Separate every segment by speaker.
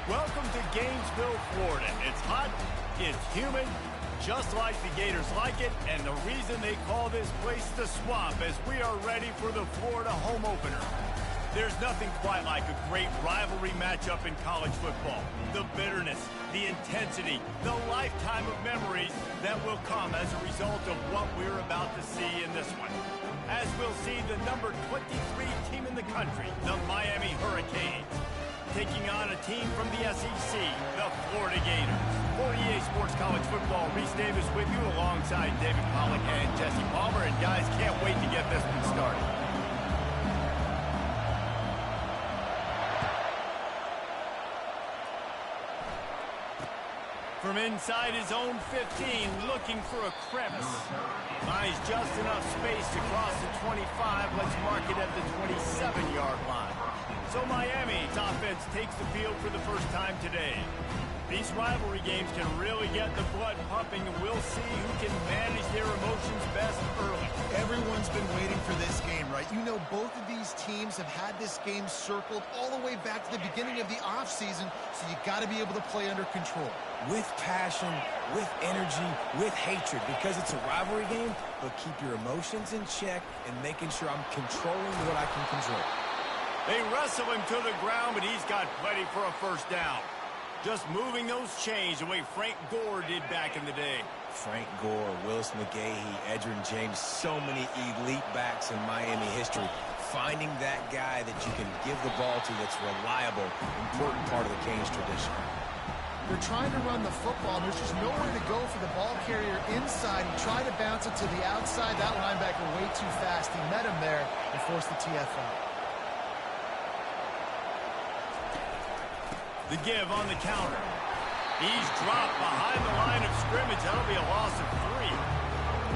Speaker 1: Welcome to Gainesville, Florida. It's hot, it's humid, just like the Gators like it, and the reason they call this place the Swamp as we are ready for the Florida home opener. There's nothing quite like a great rivalry matchup in college football. The bitterness, the intensity, the lifetime of memories that will come as a result of what we're about to see in this one. As we'll see the number 23 team in the country, the Miami Hurricanes, taking on a team from the SEC, the Florida Gators. For EA Sports College Football, Reese Davis with you alongside David Pollack and Jesse Palmer. And guys, can't wait to get this one started. From inside his own 15, looking for a crevice. Finds just enough space to cross the 25. Let's mark it at the 27-yard line. So Miami's offense takes the field for the first time today. These rivalry games can really get the blood pumping, and we'll see who can manage their emotions best early.
Speaker 2: Everyone's been waiting for this game, right? You know, both of these teams have had this game circled all the way back to the beginning of the offseason, so you got to be able to play under control.
Speaker 3: With passion, with energy, with hatred, because it's a rivalry game, but keep your emotions in check and making sure I'm controlling what I can control.
Speaker 1: They wrestle him to the ground, but he's got plenty for a first down. Just moving those chains the way Frank Gore did back in the day.
Speaker 3: Frank Gore, Willis McGahee, Edgerrin James, so many elite backs in Miami history. Finding that guy that you can give the ball to that's reliable, important part of the Canes tradition.
Speaker 2: They're trying to run the football, and there's just nowhere to go for the ball carrier inside. He tried to bounce it to the outside. That linebacker way too fast. He met him there and forced the TFL.
Speaker 1: The give on the counter. He's dropped behind the line of scrimmage. That'll be a loss of 3.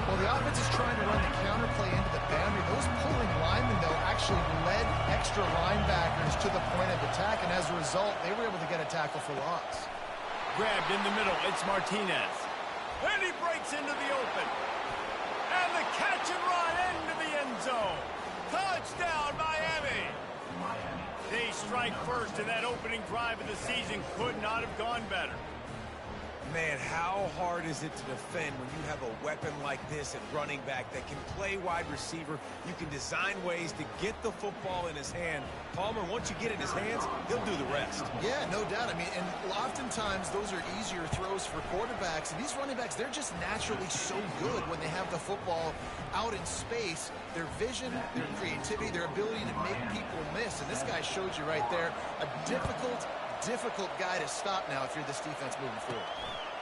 Speaker 2: Well, the offense is trying to run the counter play into the boundary. Those pulling linemen, though, actually led extra linebackers to the point of attack, and as a result, they were able to get a tackle for loss.
Speaker 1: Grabbed in the middle. It's Martinez. And he breaks into the open. And the catch and run into the end zone. Touchdown, Miami. They strike first, and that opening drive of the season could not have gone better.
Speaker 3: Man, how hard is it to defend when you have a weapon like this at running back that can play wide receiver? You can design ways to get the football in his hand. Palmer, once you get it in his hands, he'll do the rest.
Speaker 2: Yeah, no doubt. I mean, and oftentimes those are easier throws for quarterbacks. And these running backs, they're just naturally so good when they have the football out in space. Their vision, their creativity, their ability to make people miss. And this guy showed you right there a difficult guy to stop now if you're this defense moving forward.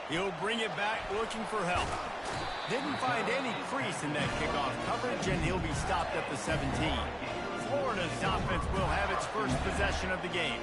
Speaker 1: He'll bring it back looking for help. Didn't find any crease in that kickoff coverage, and he'll be stopped at the 17. Florida's offense will have its first possession of the game.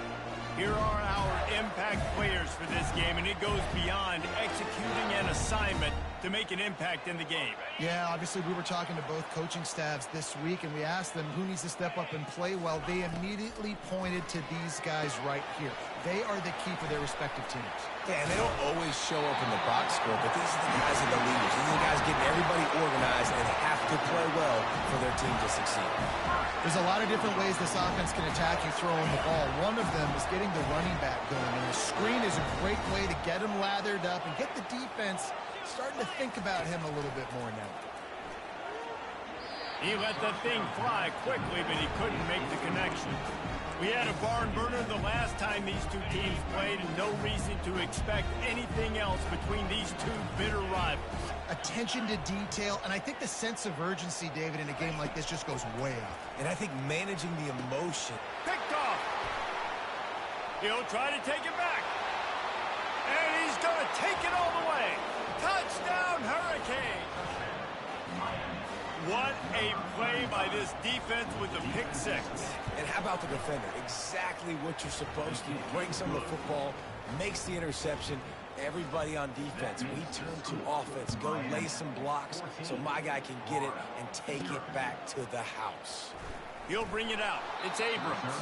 Speaker 1: Here are our impact players for this game, and it goes beyond executing an assignment to make an impact in the game.
Speaker 2: Yeah, obviously we were talking to both coaching staffs this week, and we asked them who needs to step up and play well. They immediately pointed to these guys right here. They are the key for their respective teams.
Speaker 3: Yeah, and they don't always show up in the box score, but these are the guys that are the leaders. These are the guys getting everybody organized and have to play well for their team to succeed.
Speaker 2: There's a lot of different ways this offense can attack you throwing the ball. One of them is getting the running back going, and the screen is a great way to get him lathered up and get the defense starting to think about him a little bit more now.
Speaker 1: He let the thing fly quickly, but he couldn't make the connection. We had a barn burner the last time these two teams played, and no reason to expect anything else between these two bitter rivals.
Speaker 2: Attention to detail, and I think the sense of urgency, David, in a game like this just goes way up.
Speaker 3: And I think managing the emotion.
Speaker 1: Picked off. He'll try to take it back. And he's going to take it all the way. Touchdown, Hurricane. What a play by this defense with the pick 6.
Speaker 3: And how about the defender? Exactly what you're supposed to do. Breaks on the football, makes the interception. Everybody on defense, we turn to offense. Go lay some blocks so my guy can get it and take it back to the house.
Speaker 1: He'll bring it out. It's Abrams.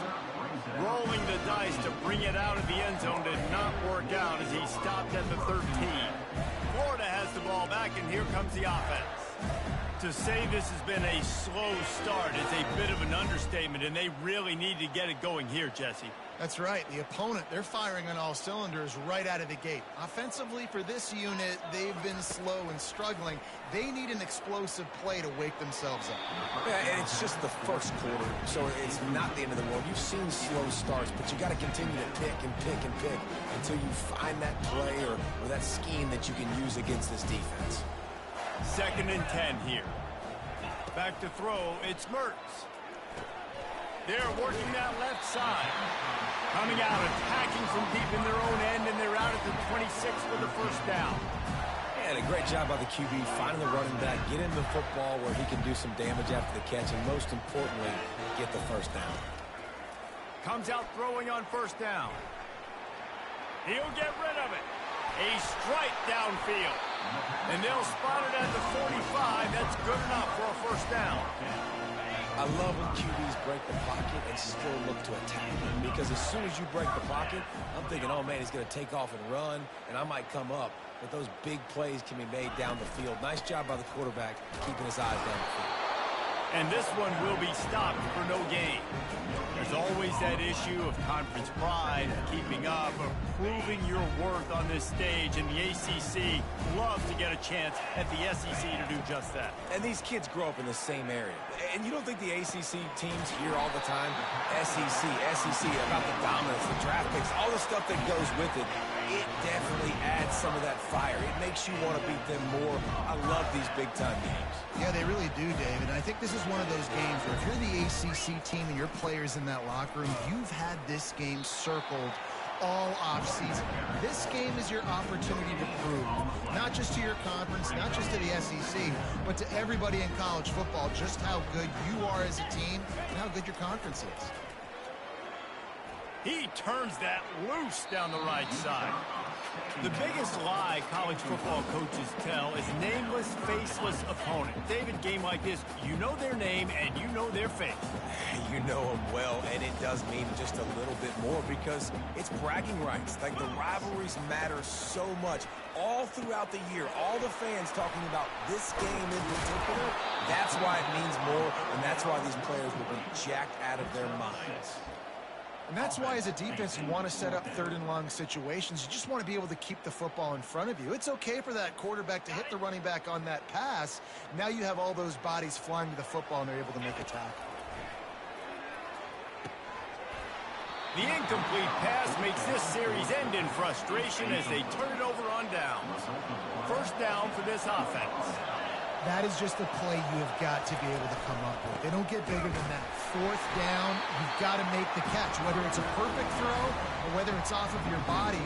Speaker 1: Rolling the dice to bring it out of the end zone did not work out as he stopped at the 13. Florida has the ball back, and here comes the offense. To say this has been a slow start is a bit of an understatement, and they really need to get it going here, Jesse.
Speaker 2: That's right. The opponent, they're firing on all cylinders right out of the gate. Offensively, for this unit, they've been slow and struggling. They need an explosive play to wake themselves up.
Speaker 3: Yeah, and it's just the first quarter, so it's not the end of the world. You've seen slow starts, but you got to continue to pick and pick and pick until you find that play or that scheme that you can use against this defense.
Speaker 1: 2nd and 10 here. Back to throw, it's Mertz. They're working that left side. Coming out, attacking from deep in their own end, and they're out at the 26 for the first down.
Speaker 3: And a great job by the QB finding the running back, get him the football where he can do some damage after the catch, and most importantly, get the first down.
Speaker 1: Comes out throwing on first down. He'll get rid of it. A strike downfield. And they'll spot it at the 45. That's good enough for a first down.
Speaker 3: I love when QBs break the pocket and still look to attack. Because as soon as you break the pocket, I'm thinking, oh, man, he's going to take off and run, and I might come up. But those big plays can be made down the field. Nice job by the quarterback keeping his eyes down the field.
Speaker 1: And this one will be stopped for no gain. There's always that issue of conference pride, keeping up, of proving your worth on this stage, and the ACC loves to get a chance at the SEC to do just that.
Speaker 3: And these kids grow up in the same area. And you don't think the ACC teams hear all the time, SEC, about the dominance, the draft picks, all the stuff that goes with it. It definitely adds some of that fire. It makes you want to beat them more. I love these big-time games.
Speaker 2: Yeah, they really do, David. And I think this is one of those games where if you're the ACC team and your players in that locker room, you've had this game circled all offseason. This game is your opportunity to prove, not just to your conference, not just to the SEC, but to everybody in college football, just how good you are as a team and how good your conference is.
Speaker 1: He turns that loose down the right side. The biggest lie college football coaches tell is nameless, faceless opponent. David, game like this, you know their name and you know their face.
Speaker 3: You know them well, and it does mean just a little bit more because it's bragging rights. Like, the rivalries matter so much all throughout the year. All the fans talking about this game in particular, that's why it means more, and that's why these players will be jacked out of their minds.
Speaker 2: And that's why, as a defense, you want to set up 3rd and long situations. You just want to be able to keep the football in front of you. It's okay for that quarterback to hit the running back on that pass. Now you have all those bodies flying to the football, and they're able to make a tackle.
Speaker 1: The incomplete pass makes this series end in frustration as they turn it over on downs. First down for this offense.
Speaker 2: That is just a play you have got to be able to come up with. They don't get bigger than that. 4th down, you've got to make the catch. Whether it's a perfect throw or whether it's off of your body,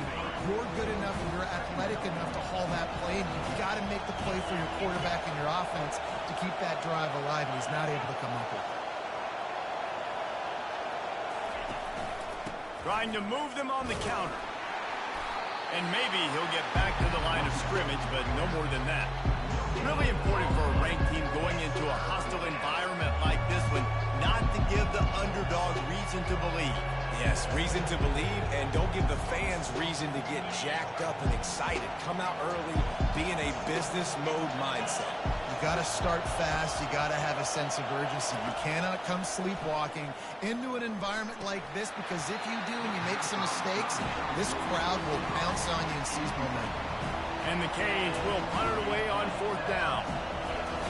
Speaker 2: you're good enough and you're athletic enough to haul that play, and you've got to make the play for your quarterback and your offense to keep that drive alive, and he's not able to come up with it.
Speaker 1: Trying to move them on the counter. And maybe he'll get back to the line of scrimmage, but no more than that. Really important for a ranked team going into a hostile environment like this one not to give the underdog reason to believe.
Speaker 3: Yes, reason to believe, and don't give the fans reason to get jacked up and excited. Come out early, be in a business mode mindset.
Speaker 2: You got to start fast. You got to have a sense of urgency. You cannot come sleepwalking into an environment like this, because if you do and you make some mistakes, this crowd will pounce on you and seize momentum.
Speaker 1: And the Canes will punt it away on 4th down.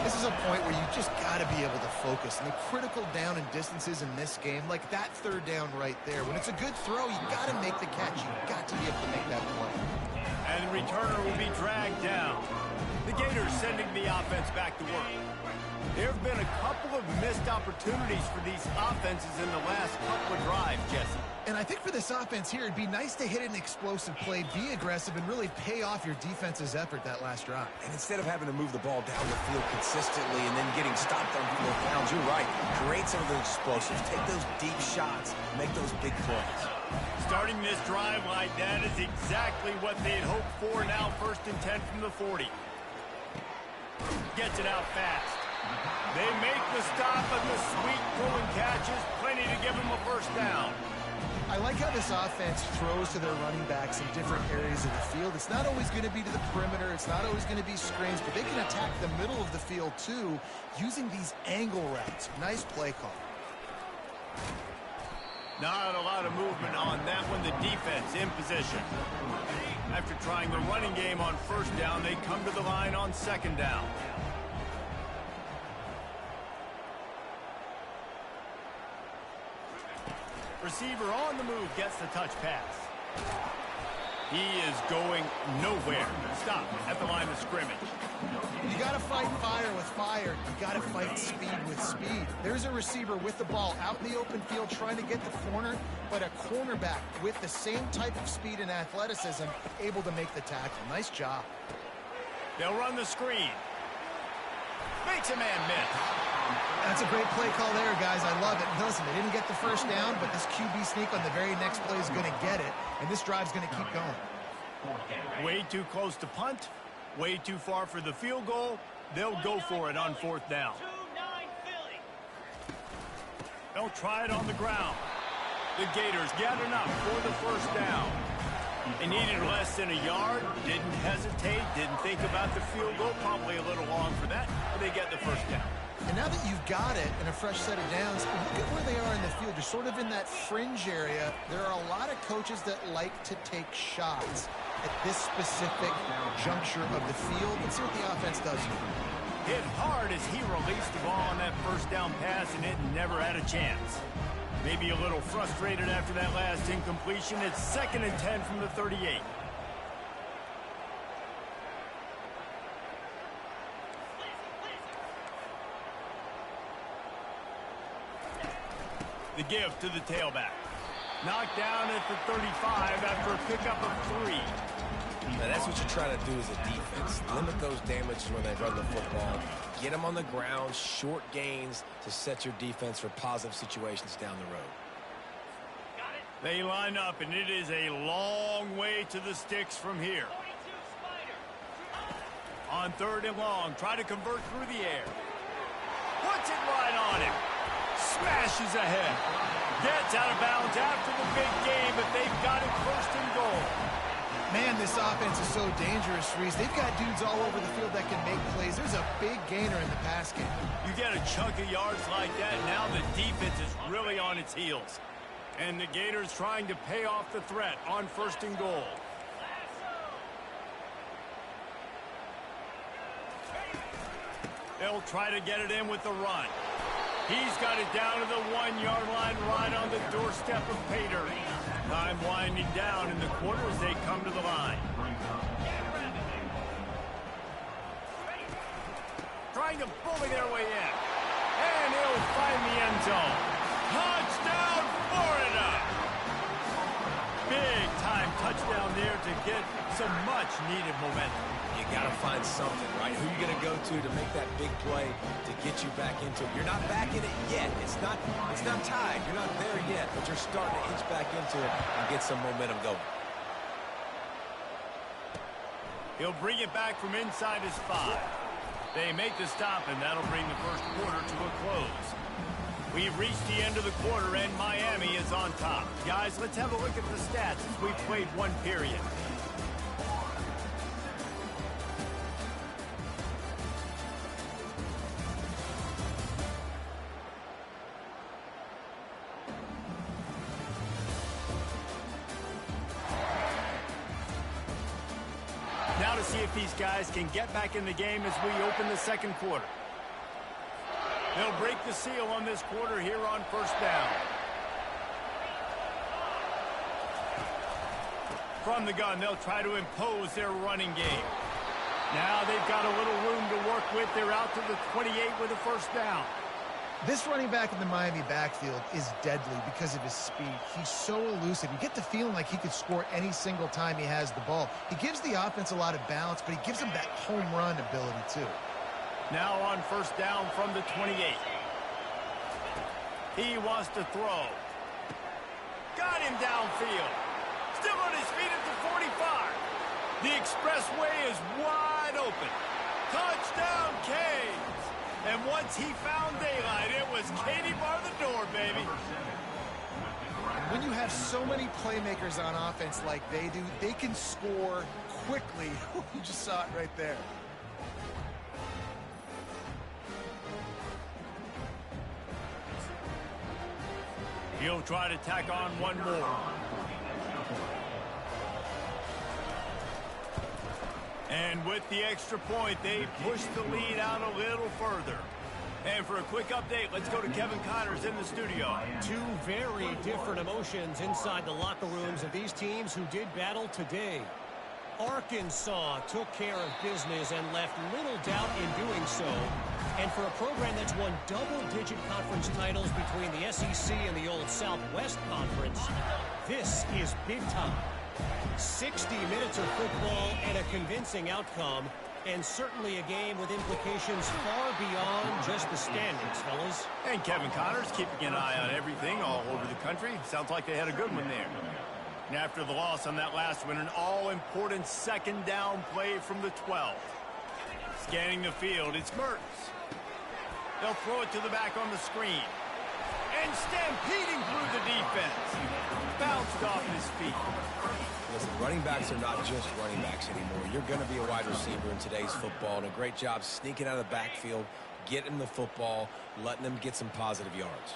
Speaker 2: This is a point where you just got to be able to focus. And the critical down and distances in this game, like that 3rd down right there, when it's a good throw, you got to make the catch. You got to be able to make that play.
Speaker 1: And the returner will be dragged down. The Gators sending the offense back to work. There have been a couple of missed opportunities for these offenses in the last couple of drives, Jesse.
Speaker 2: And I think for this offense here, it'd be nice to hit an explosive play, be aggressive, and really pay off your defense's effort that last drive.
Speaker 3: And instead of having to move the ball down the field consistently and then getting stopped on 4th downs, you're right. Create some of those explosives. Take those deep shots. Make those big plays.
Speaker 1: Starting this drive like that is exactly what they'd hoped for. Now 1st and 10 from the 40. Gets it out fast. They make the stop, and the sweet throwing catch is plenty to give them a first down.
Speaker 2: I like how this offense throws to their running backs in different areas of the field. It's not always going to be to the perimeter. It's not always going to be screens, but they can attack the middle of the field, too, using these angle routes. Nice play call.
Speaker 1: Not a lot of movement on that one. The defense in position. After trying the running game on first down, they come to the line on second down. Receiver on the move gets the touch pass. He is going nowhere. Stop at the line of scrimmage.
Speaker 2: You got to fight fire with fire. You got to fight speed with speed. There's a receiver with the ball out in the open field trying to get the corner, but a cornerback with the same type of speed and athleticism able to make the tackle. Nice job.
Speaker 1: They'll run the screen. Makes a man miss.
Speaker 2: That's a great play call there, guys. I love it. Listen, they didn't get the first down, but this QB sneak on the very next play is going to get it, and this drive's going to keep going.
Speaker 1: Way too close to punt. Way too far for the field goal. They'll go for it on fourth down. They'll try it on the ground. The Gators get enough for the first down. They needed less than a yard. Didn't hesitate. Didn't think about the field goal. Probably a little long for that, but they get the first down.
Speaker 2: And now that you've got it and a fresh set of downs, look at where they are in the field. You're sort of in that fringe area. There are a lot of coaches that like to take shots at this specific juncture of the field. Let's see what the offense does here.
Speaker 1: Hit hard as he released the ball on that first down pass, and it never had a chance. Maybe a little frustrated after that last incompletion. It's 2nd and 10 from the 38. The give to the tailback. Knocked down at the 35 after a pickup of 3.
Speaker 3: Now that's what you're trying to do as a defense. Limit those damages when they run the football. Get them on the ground, short gains to set your defense for positive situations down the road.
Speaker 1: They line up, and it is a long way to the sticks from here. On 3rd and long, try to convert through the air. Puts it right on him. Smashes ahead. Gets out of bounds after the big game, but they've got it 1st and goal.
Speaker 2: Man, this offense is so dangerous, Reese. They've got dudes all over the field that can make plays. There's a big gainer in the pass game.
Speaker 1: You get a chunk of yards like that, now the defense is really on its heels. And the Gators trying to pay off the threat on 1st and goal. They'll try to get it in with the run. He's got it down to the 1-yard line right on the doorstep of Pater. Time winding down in the quarter as they come to the line. Trying to bully their way in. And he'll find the end zone. Touchdown, Florida! Big time touchdown there to get some much needed momentum.
Speaker 3: You got to find something, right? Who are you going to go to make that big play to get you back into it? You're not back in it yet. It's not tied. You're not there yet, but you're starting to inch back into it and get some momentum going.
Speaker 1: He'll bring it back from inside his 5. They make the stop, and that'll bring the first quarter to a close. We've reached the end of the quarter, and Miami is on top. Guys, let's have a look at the stats as we've played one period. Now to see if these guys can get back in the game as we open the second quarter. They'll break the seal on this quarter here on 1st down. From the gun, they'll try to impose their running game. Now they've got a little room to work with. They're out to the 28 with a 1st down.
Speaker 2: This running back in the Miami backfield is deadly because of his speed. He's so elusive. You get the feeling like he could score any single time he has the ball. He gives the offense a lot of balance, but he gives them that home run ability too.
Speaker 1: Now on 1st down from the 28. He wants to throw. Got him downfield. Still on his feet at the 45. The expressway is wide open. Touchdown, Canes. And once he found daylight, it was Katie bar the door, baby.
Speaker 2: When you have so many playmakers on offense like they do, they can score quickly. You just saw it right there.
Speaker 1: He'll try to tack on one more. And with the extra point, they push the lead out a little further. And for a quick update, let's go to Kevin Connors in the studio.
Speaker 4: Two very different emotions inside the locker rooms of these teams who did battle today. Arkansas took care of business and left little doubt in doing so. And for a program that's won double-digit conference titles between the SEC and the old Southwest Conference, this is big time. 60 minutes of football and a convincing outcome, and certainly a game with implications far beyond just the standings, fellas.
Speaker 1: And Kevin Connors keeping an eye on everything all over the country. Sounds like they had a good one there. And after the loss on that last one, an all-important second down play from the 12. Scanning the field, it's Mertz. They'll throw it to the back on the screen. And stampeding through the defense. Bounced off his feet.
Speaker 3: Listen, running backs are not just running backs anymore. You're going to be a wide receiver in today's football, and a great job sneaking out of the backfield, getting the football, letting them get some positive yards.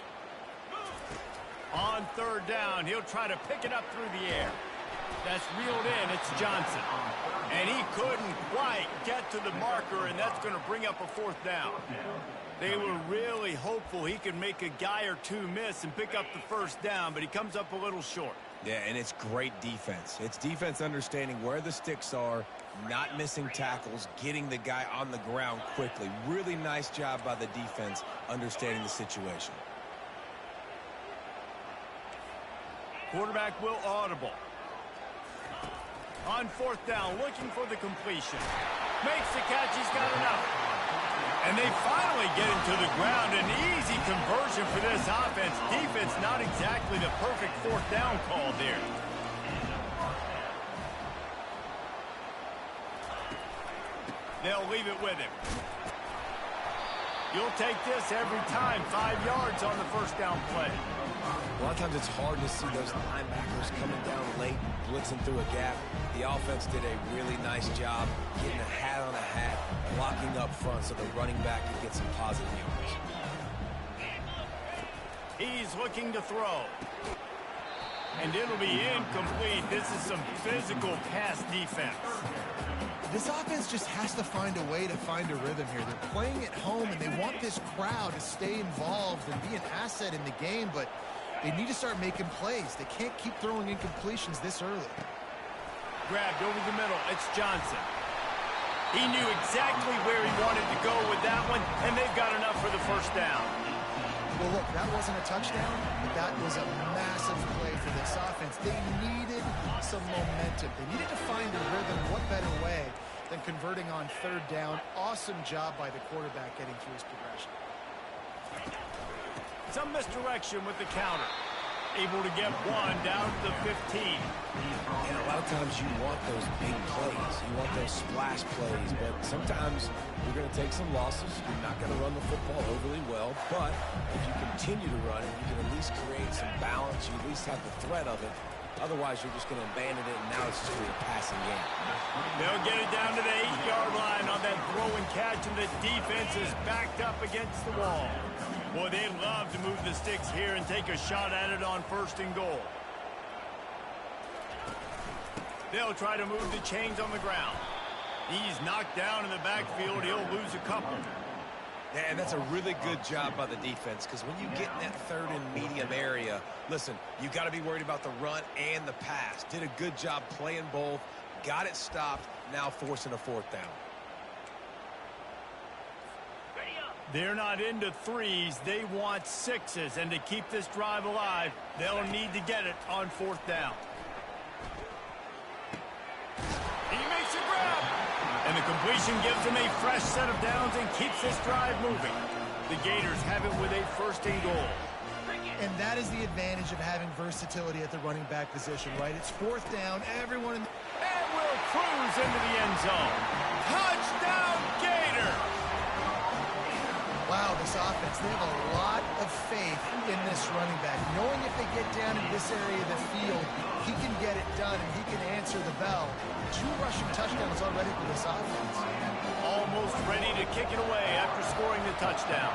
Speaker 1: On third down, he'll try to pick it up through the air. That's reeled in. It's Johnson. And he couldn't quite get to the marker, and that's going to bring up a fourth down. They were really hopeful he could make a guy or two miss and pick up the first down, but he comes up a little short.
Speaker 3: Yeah, and it's great defense. It's defense understanding where the sticks are, not missing tackles, getting the guy on the ground quickly. Really nice job by the defense understanding the situation.
Speaker 1: Quarterback will audible. On fourth down, looking for the completion. Makes the catch, he's got enough. And they finally get him to the ground. An easy conversion for this offense. Defense not exactly the perfect fourth down call there. They'll leave it with him. You'll take this every time. 5 yards on the first down play.
Speaker 3: A lot of times it's hard to see those linebackers coming down late, blitzing through a gap. The offense did a really nice job getting a hat on a hat, blocking up front so the running back can get some positive yards.
Speaker 1: He's looking to throw. And it'll be incomplete. This is some physical pass defense.
Speaker 2: This offense just has to find a way to find a rhythm here. They're playing at home, and they want this crowd to stay involved and be an asset in the game, but they need to start making plays. They can't keep throwing incompletions this early.
Speaker 1: Grabbed over the middle. It's Johnson. He knew exactly where he wanted to go with that one, and they've got enough for the first down.
Speaker 2: Well, look, that wasn't a touchdown, but that was a massive play for this offense. They needed some momentum. They needed to find a rhythm. What better way than converting on third down? Awesome job by the quarterback getting through his progression.
Speaker 1: Some misdirection with the counter. Able to get one down to the 15.
Speaker 3: And a lot of times you want those big plays. You want those splash plays, but sometimes you're going to take some losses. You're not going to run the football overly well, but if you continue to run it, you can at least create some balance. You at least have the threat of it. Otherwise, you're just going to abandon it, and now it's just a passing game.
Speaker 1: They'll get it down to the 8-yard line on that throw and catch, and the defense is backed up against the wall. Boy, they'd love to move the sticks here and take a shot at it on first and goal. They'll try to move the chains on the ground. He's knocked down in the backfield. He'll lose a couple.
Speaker 3: And that's a really good job by the defense, because when you get in that third and medium area, listen, you got to be worried about the run and the pass. Did a good job playing both, got it stopped, now forcing a fourth down.
Speaker 1: They're not into threes. They want sixes. And to keep this drive alive, they'll need to get it on fourth down. He makes a grab. And the completion gives them a fresh set of downs and keeps this drive moving. The Gators have it with a first and goal.
Speaker 2: And that is the advantage of having versatility at the running back position, right? It's fourth down. Everyone in the...
Speaker 1: And will cruise into the end zone. Touchdown, Gator!
Speaker 2: Wow, this offense, they have a lot of faith in this running back. Knowing if they get down in this area of the field, he can get it done and he can answer the bell. 2 rushing touchdowns already for this offense.
Speaker 1: Almost ready to kick it away after scoring the touchdown.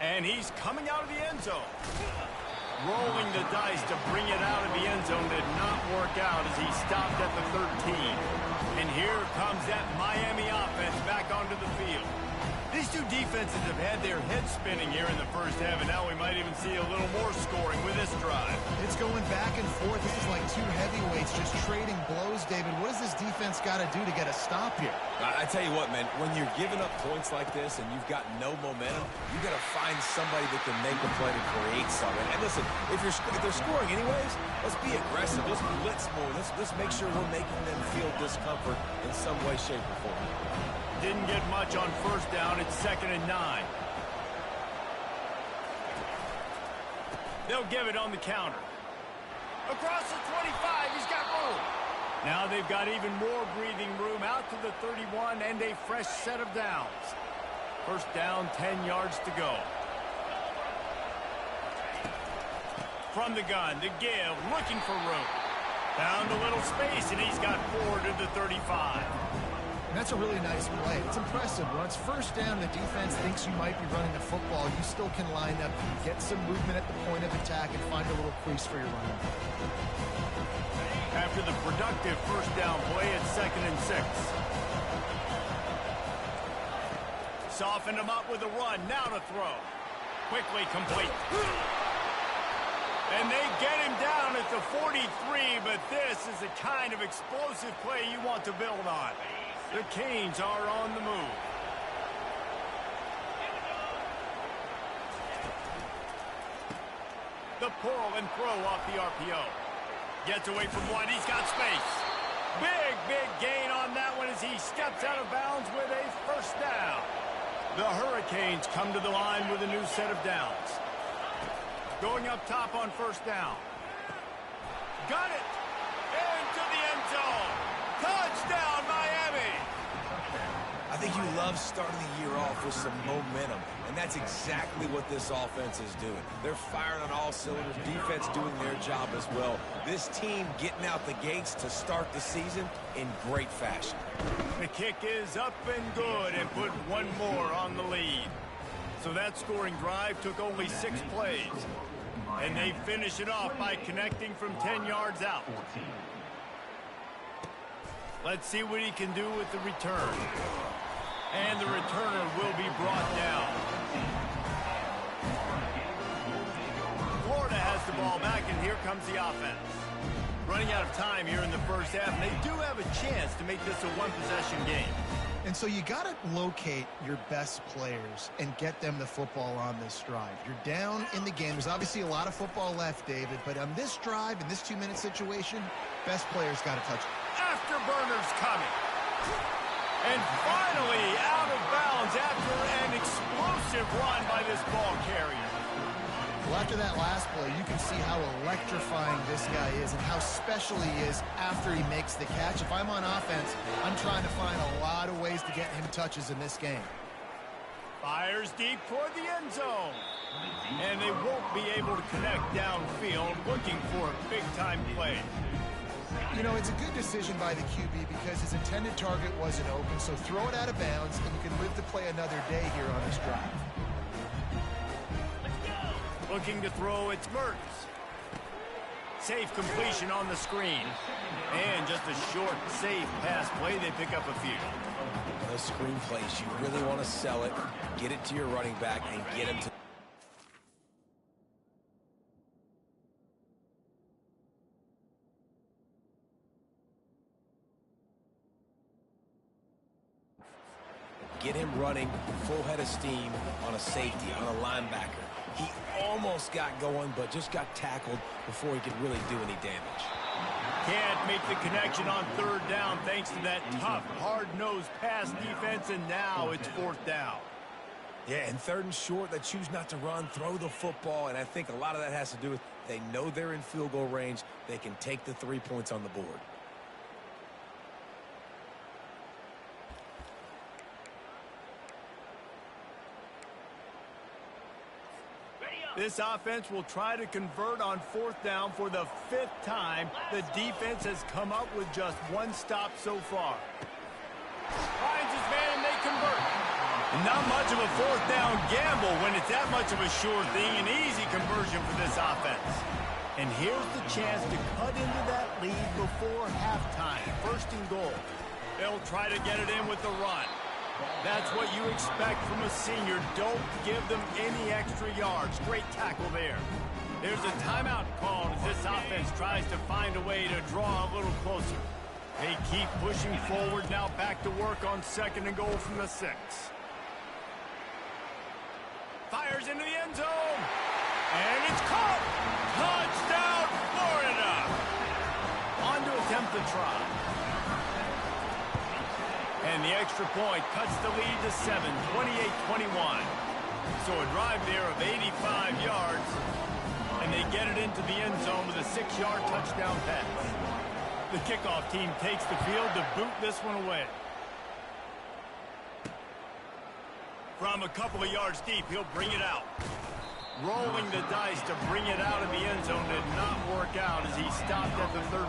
Speaker 1: And he's coming out of the end zone. Rolling the dice to bring it out of the end zone did not work out as he stopped at the 13. And here comes that Miami offense back onto the field. These two defenses have had their heads spinning here in the first half, and now we might even see a little more scoring with this drive.
Speaker 2: It's going back and forth. This is like 2 heavyweights just trading blows, David. What does this defense got to do to get a stop here?
Speaker 3: I tell you what, man, when you're giving up points like this and you've got no momentum, you got to find somebody that can make a play to create something. And listen, if they're scoring anyways, let's be aggressive. Let's blitz more. Let's make sure we're making them feel discomfort in some way, shape, or form.
Speaker 1: Didn't get much on first down. It's 2nd and 9. They'll give it on the counter. Across the 25, he's got room. Now they've got even more breathing room out to the 31 and a fresh set of downs. First down, 10 yards to go. From the gun, the give, looking for room. Found a little space, and he's got 4 to the 35.
Speaker 2: That's a really nice play. It's impressive. When it's first down, the defense thinks you might be running the football. You still can line up, get some movement at the point of attack, and find a little crease for your running.
Speaker 1: After the productive first down play, it's 2nd and 6. Soften him up with a run. Now to throw. Quickly complete. And they get him down at the 43, but this is the kind of explosive play you want to build on. The Canes are on the move. The pull and throw off the RPO. Gets away from one. He's got space. Big gain on that one as he steps out of bounds with a first down. The Hurricanes come to the line with a new set of downs. Going up top on first down. Got it. Into the end zone. Touchdown, Miami.
Speaker 3: I think you love starting the year off with some momentum, and that's exactly what this offense is doing. They're firing on all cylinders, defense doing their job as well. This team getting out the gates to start the season in great fashion.
Speaker 1: The kick is up and good and put one more on the lead. So that scoring drive took only 6 plays. And they finish it off by connecting from 10 yards out. Let's see what he can do with the return. And the returner will be brought down. Florida has the ball back, and here comes the offense. Running out of time here in the first half, and they do have a chance to make this a one-possession game.
Speaker 2: And so you got to locate your best players and get them the football on this drive. You're down in the game. There's obviously a lot of football left, David, but on this drive, in this 2-minute situation, best players got to touch it.
Speaker 1: Afterburners coming. And finally out of bounds after an explosive run by this ball carrier.
Speaker 2: Well, after that last play, you can see how electrifying this guy is and how special he is after he makes the catch. If I'm on offense, I'm trying to find a lot of ways to get him touches in this game.
Speaker 1: Fires deep toward the end zone. And they won't be able to connect downfield, looking for a big-time play.
Speaker 2: You know, it's a good decision by the QB because his intended target wasn't open, so throw it out of bounds, and you can live to play another day here on this drive.
Speaker 1: Looking to throw, it's Mertz. Safe completion on the screen. And just a short, safe pass play. They pick up a few.
Speaker 3: Those screen plays, you really want to sell it, get it to your running back, and get him to... Get him running full head of steam on a safety, on a linebacker. He almost got going, but just got tackled before he could really do any damage.
Speaker 1: Can't make the connection on third down thanks to that tough, hard-nosed pass defense, and now it's fourth down.
Speaker 3: Yeah, and third and short, they choose not to run, throw the football, and I think a lot of that has to do with they know they're in field goal range. They can take the 3 points on the board.
Speaker 1: This offense will try to convert on 4th down for the 5th time. The defense has come up with just one stop so far. Finds his man and they convert. Not much of a 4th down gamble when it's that much of a sure thing. An easy conversion for this offense. And here's the chance to cut into that lead before halftime. 1st and goal. They'll try to get it in with the run. That's what you expect from a senior. Don't give them any extra yards. Great tackle there. There's a timeout called as this offense tries to find a way to draw a little closer. They keep pushing forward. Now back to work on 2nd and goal from the 6. Fires into the end zone. And it's caught. Touchdown, Florida. On to attempt the try. And the extra point cuts the lead to 7, 28-21. So a drive there of 85 yards. And they get it into the end zone with a 6-yard touchdown pass. The kickoff team takes the field to boot this one away. From a couple of yards deep, he'll bring it out. Rolling the dice to bring it out of the end zone did not work out as he stopped at the 13.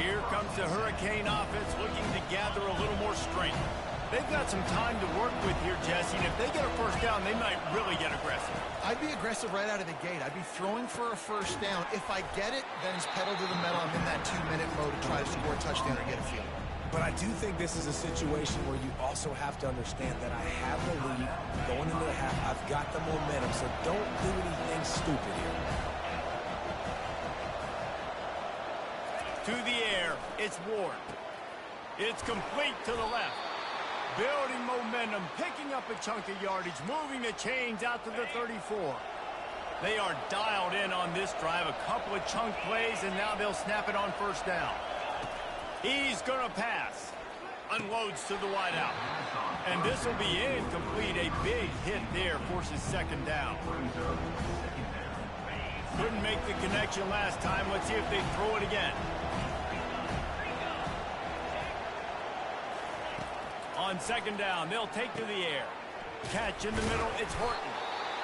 Speaker 1: Here comes the Hurricane offense looking to gather a little more strength. They've got some time to work with here, Jesse, and if they get a 1st down, they might really get aggressive.
Speaker 2: I'd be aggressive right out of the gate. I'd be throwing for a 1st down. If I get it, then it's pedal to the metal. I'm in that 2-minute mode to try to score a touchdown or get a field.
Speaker 3: But I do think this is a situation where you also have to understand that I have the lead going into the half. I've got the momentum, so don't do anything stupid here.
Speaker 1: To the air, it's Ward. It's complete to the left. Building momentum, picking up a chunk of yardage, moving the chains out to the 34. They are dialed in on this drive. A couple of chunk plays, and now they'll snap it on 1st down. He's going to pass. Unloads to the wideout. And this will be incomplete. A big hit there forces 2nd down. Couldn't make the connection last time. Let's see if they throw it again. On 2nd down, they'll take to the air. Catch in the middle, it's Horton.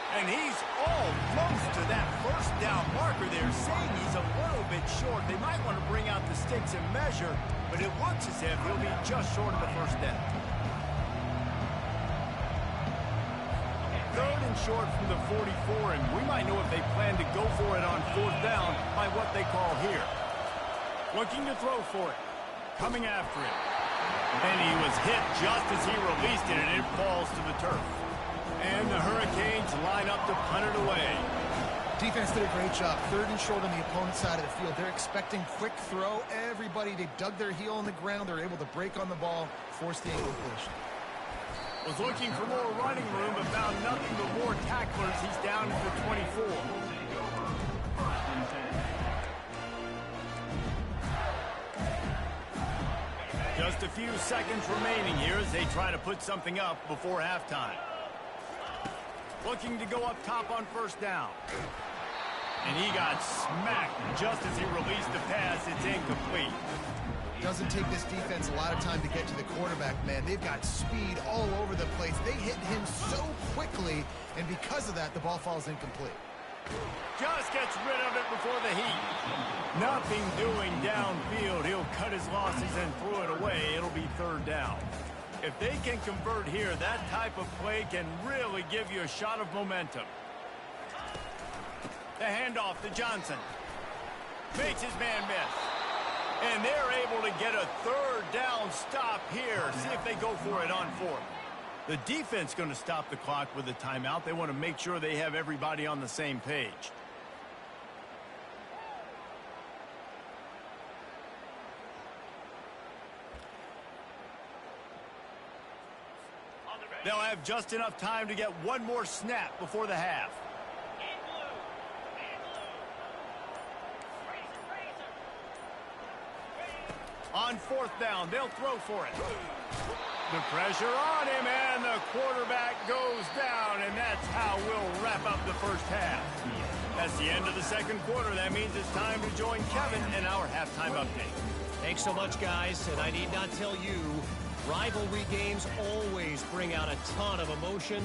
Speaker 1: And he's almost to that 1st down marker there, saying he's a little bit short. They might want to bring out the sticks and measure, but it looks as if he'll be just short of the 1st down. 3rd and short from the 44, and we might know if they plan to go for it on 4th down by what they call here. Looking to throw for it. Coming after it. And he was hit just as he released it, and it falls to the turf. And the Hurricanes line up to punt it away.
Speaker 2: Defense did a great job. 3rd and short on the opponent's side of the field. They're expecting quick throw. Everybody, they dug their heel on the ground. They're able to break on the ball, force the incompletion.
Speaker 1: Was looking for more running room, but found nothing but more tacklers. He's down to the 24. Just a few seconds remaining here as they try to put something up before halftime. Looking to go up top on 1st down. And he got smacked just as he released the pass. It's incomplete.
Speaker 2: Doesn't take this defense a lot of time to get to the quarterback, man. They've got speed all over the place. They hit him so quickly, and because of that, the ball falls incomplete.
Speaker 1: Just gets rid of it before the heat. Nothing doing downfield. He'll cut his losses and throw it away. It'll be 3rd down. If they can convert here, that type of play can really give you a shot of momentum. The handoff to Johnson. Makes his man miss. And they're able to get a 3rd down stop here. See if they go for it on 4th. The defense going to stop the clock with a timeout. They want to make sure they have everybody on the same page. They'll have just enough time to get one more snap before the half. On 4th down, they'll throw for it. The pressure on him, and the quarterback goes down, and that's how we'll wrap up the 1st half. That's the end of the 2nd quarter. That means it's time to join Kevin in our halftime update.
Speaker 4: Thanks so much, guys, and I need not tell you, Rivalry games always bring out a ton of emotion,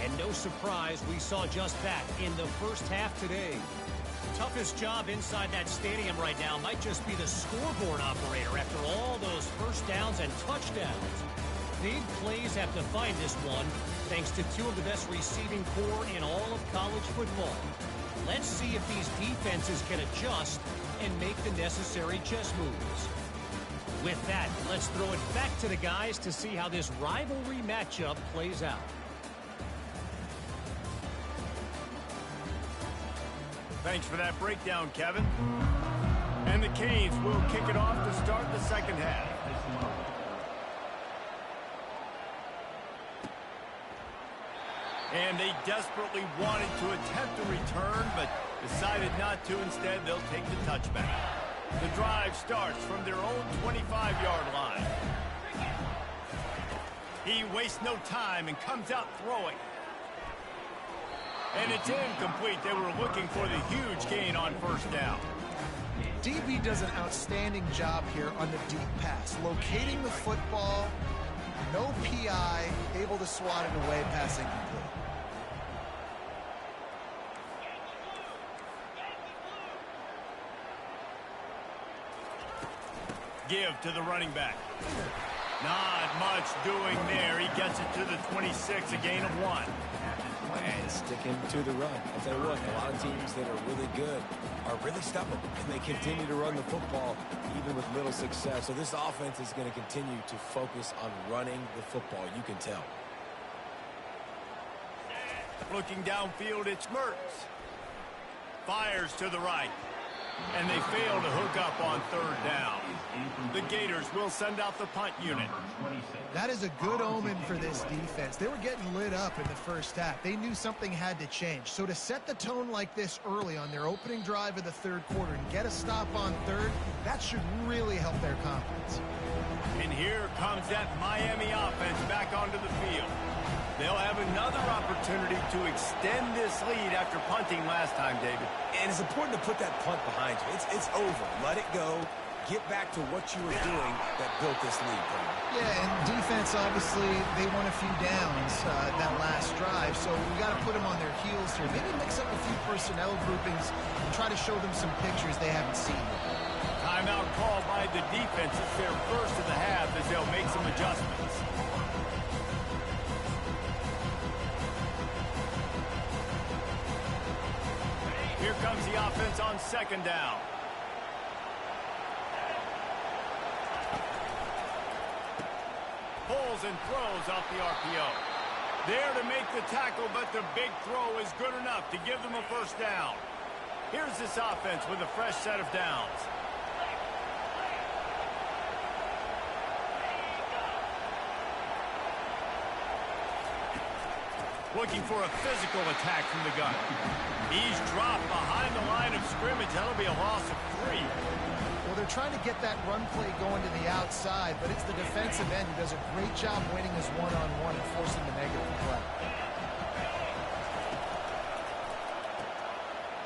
Speaker 4: and no surprise we saw just that in the first half today. Toughest job inside that stadium right now might just be the scoreboard operator after all those first downs and touchdowns. Big plays have defined this one, thanks to two of the best receiving core in all of college football. Let's see if these defenses can adjust and make the necessary chess moves. With that, let's throw it back to the guys to see how this rivalry matchup plays out.
Speaker 1: Thanks for that breakdown, Kevin. And the Canes will kick it off to start the second half. And they desperately wanted to attempt a return, but decided not to. Instead, they'll take the touchback. The drive starts from their own 25-yard line. He wastes no time and comes out throwing. And it's incomplete. They were looking for the huge gain on first down.
Speaker 2: DB does an outstanding job here on the deep pass. Locating the football, no PI, able to swat it away, passing complete.
Speaker 1: Give to the running back. Not much doing there. He gets it to the 26, a gain of 1.
Speaker 3: And sticking to the run. I'll tell you what, a lot of teams that are really good are really stubborn, and they continue to run the football even with little success. So this offense is going to continue to focus on running the football. You can tell.
Speaker 1: Looking downfield, it's Mertz. Fires to the right. And they fail to hook up on third down. The Gators will send out the punt unit.
Speaker 2: That is a good omen for this defense. They were getting lit up in the first half. They knew something had to change. So to set the tone like this early on their opening drive of the third quarter and get a stop on third, that should really help their confidence.
Speaker 1: And here comes that Miami offense back onto the field. They'll have another opportunity to extend this lead after punting last time, David.
Speaker 3: And it's important to put that punt behind you. It's over. Let it go. Get back to what you were doing that built this lead.
Speaker 2: Yeah, and defense, obviously, they won a few downs that last drive, so we got to put them on their heels here. Maybe mix up a few personnel groupings and try to show them some pictures they haven't seen yet.
Speaker 1: Timeout called by the defense. It's their first of the half as they'll make some adjustments. Here comes the offense on second down. Pulls and throws off the RPO. There to make the tackle, but the big throw is good enough to give them a first down. Here's this offense with a fresh set of downs. Looking for a physical attack from the gun. He's dropped behind the line of scrimmage. That'll be a loss of 3.
Speaker 2: Well, they're trying to get that run play going to the outside, but it's the defensive end who does a great job winning his one-on-one and forcing the negative play.